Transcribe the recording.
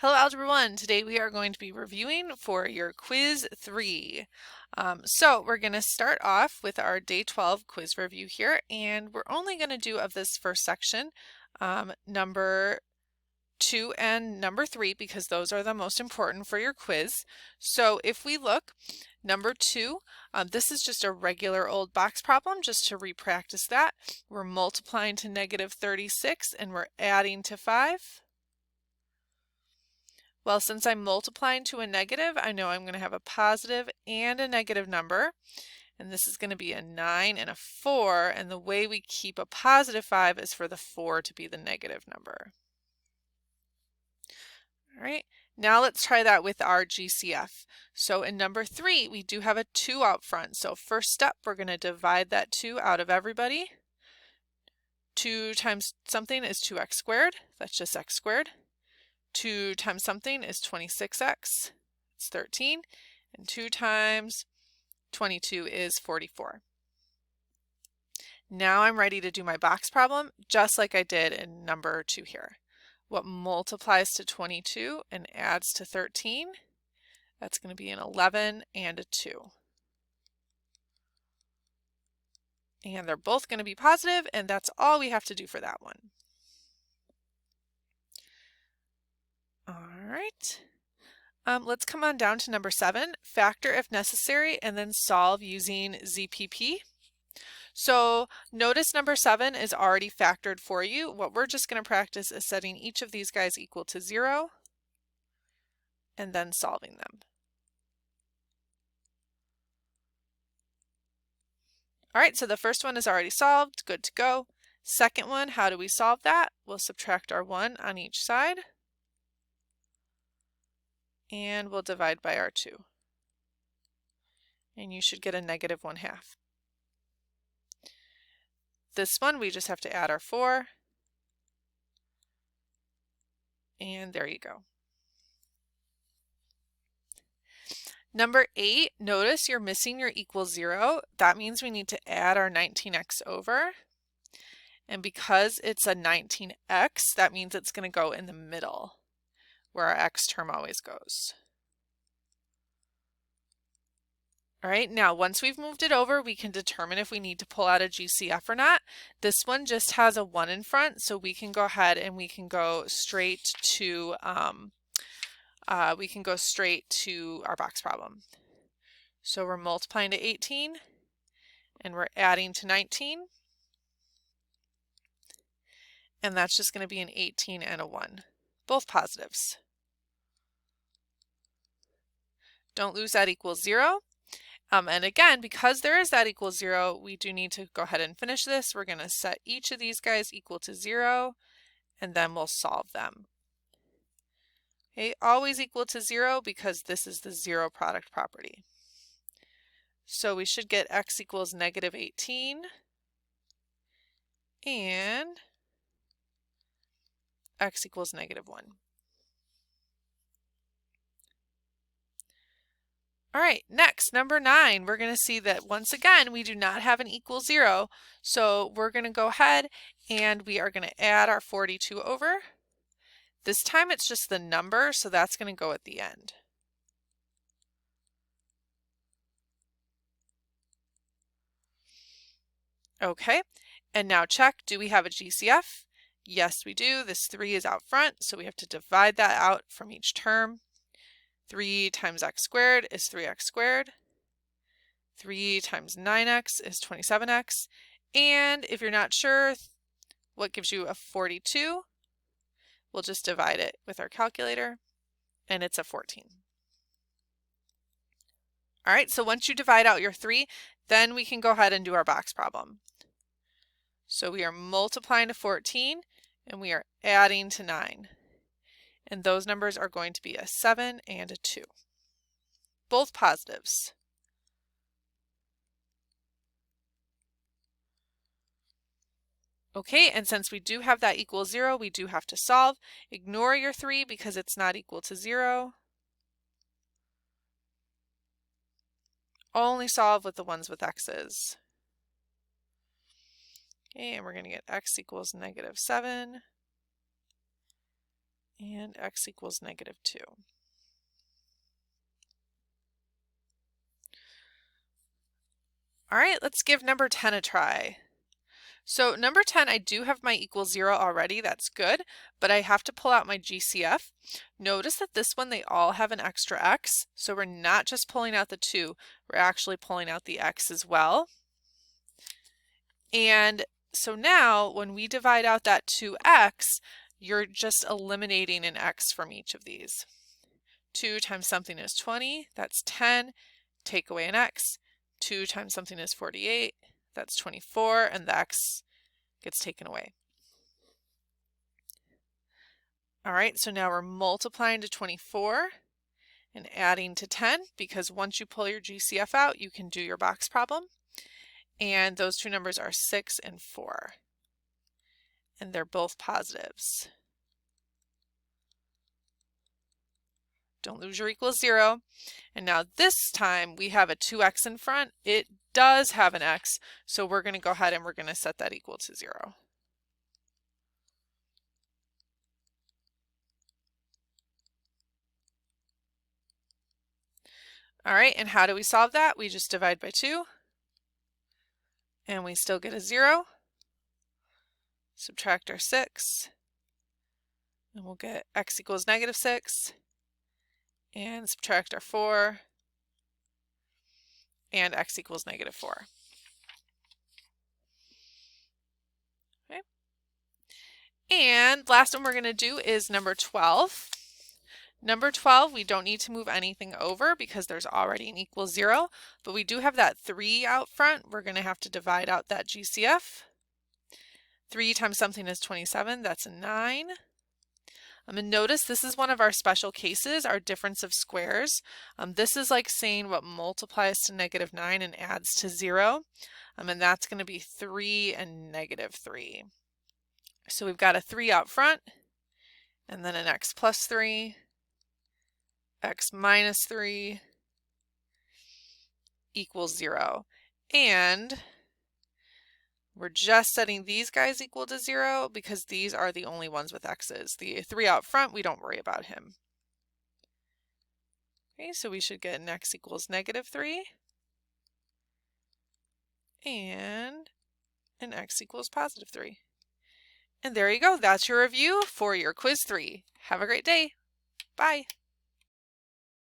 Hello, Algebra 1. Today we are going to be reviewing for your Quiz 3. So we're going to start off with our Day 12 quiz review here, and we're only going to do of this first section, number 2 and number 3, because those are the most important for your quiz. So if we look, number 2, this is just a regular old box problem, just to re-practice that. We're multiplying to -36 and we're adding to 5. Well, since I'm multiplying to a negative, I know I'm going to have a positive and a negative number. And this is going to be a 9 and a 4. And the way we keep a positive 5 is for the 4 to be the negative number. All right, now let's try that with our GCF. So in number 3, we do have a 2 out front. So first step, we're going to divide that 2 out of everybody. 2 times something is 2x squared. That's just x squared. 2 times something is 26x, it's 13, and 2 times 22 is 44. Now I'm ready to do my box problem, just like I did in number 2 here. What multiplies to 22 and adds to 13? That's going to be an 11 and a 2. And they're both going to be positive, and that's all we have to do for that one. All right. Let's come on down to number 7, factor if necessary, and then solve using ZPP. So notice number 7 is already factored for you. What we're just going to practice is setting each of these guys equal to 0 and then solving them. All right, so the first one is already solved, good to go. Second one, how do we solve that? We'll subtract our 1 on each side, and we'll divide by our 2. And you should get a -1/2. This one, we just have to add our 4, and there you go. Number 8, notice you're missing your equal 0. That means we need to add our 19x over. And because it's a 19x, that means it's going to go in the middle, where our x term always goes. All right, now once we've moved it over, we can determine if we need to pull out a GCF or not. This one just has a 1 in front, so we can go ahead and we can go straight to our box problem. So we're multiplying to 18 and we're adding to 19. And that's just going to be an 18 and a 1, both positives. Don't lose that equals 0. And again, because there is that equals 0, we do need to go ahead and finish this. We're going to set each of these guys equal to 0, and then we'll solve them. Okay, always equal to 0 because this is the zero product property. So we should get x equals -18 and x equals -1. All right, next, number 9, we're going to see that once again, we do not have an equal 0. So we're going to go ahead and we are going to add our 42 over. This time it's just the number, so that's going to go at the end. Okay, and now check, do we have a GCF? Yes, we do. This 3 is out front, so we have to divide that out from each term. 3 times x squared is 3x squared. 3 times 9x is 27x. And if you're not sure what gives you a 42, we'll just divide it with our calculator, and it's a 14. All right, so once you divide out your 3, then we can go ahead and do our box problem. So we are multiplying to 14, and we are adding to 9. And those numbers are going to be a 7 and a 2. Both positives. Okay, and since we do have that equal 0, we do have to solve. Ignore your 3 because it's not equal to 0. Only solve with the ones with x's. Okay, and we're going to get x equals -7 and x equals -2. All right, let's give number 10 a try. So number 10, I do have my equal 0 already, that's good, but I have to pull out my GCF. Notice that this one, they all have an extra x, so we're not just pulling out the 2, we're actually pulling out the x as well. And so now when we divide out that 2x, you're just eliminating an x from each of these. 2 times something is 20, that's 10, take away an x. 2 times something is 48, that's 24, and the x gets taken away. All right, so now we're multiplying to 24 and adding to 10, because once you pull your GCF out, you can do your box problem. And those two numbers are 6 and 4. And they're both positives. Don't lose your equals 0. And now this time we have a 2x in front. It does have an x, so we're going to go ahead and we're going to set that equal to 0. All right, and how do we solve that? We just divide by 2, and we still get a 0. Subtract our 6, and we'll get x equals -6, and subtract our 4, and x equals -4. Okay. And last one we're going to do is number 12. Number 12, we don't need to move anything over because there's already an equal 0, but we do have that 3 out front. We're going to have to divide out that GCF. 3 times something is 27, that's a 9. And notice this is one of our special cases, our difference of squares. This is like saying what multiplies to -9 and adds to 0. And that's going to be 3 and -3. So we've got a 3 out front, and then an x plus 3, x minus 3 equals 0. And we're just setting these guys equal to 0 because these are the only ones with x's. The 3 out front, we don't worry about him. Okay, so we should get an x equals -3 and an x equals +3. And there you go. That's your review for your quiz 3. Have a great day. Bye.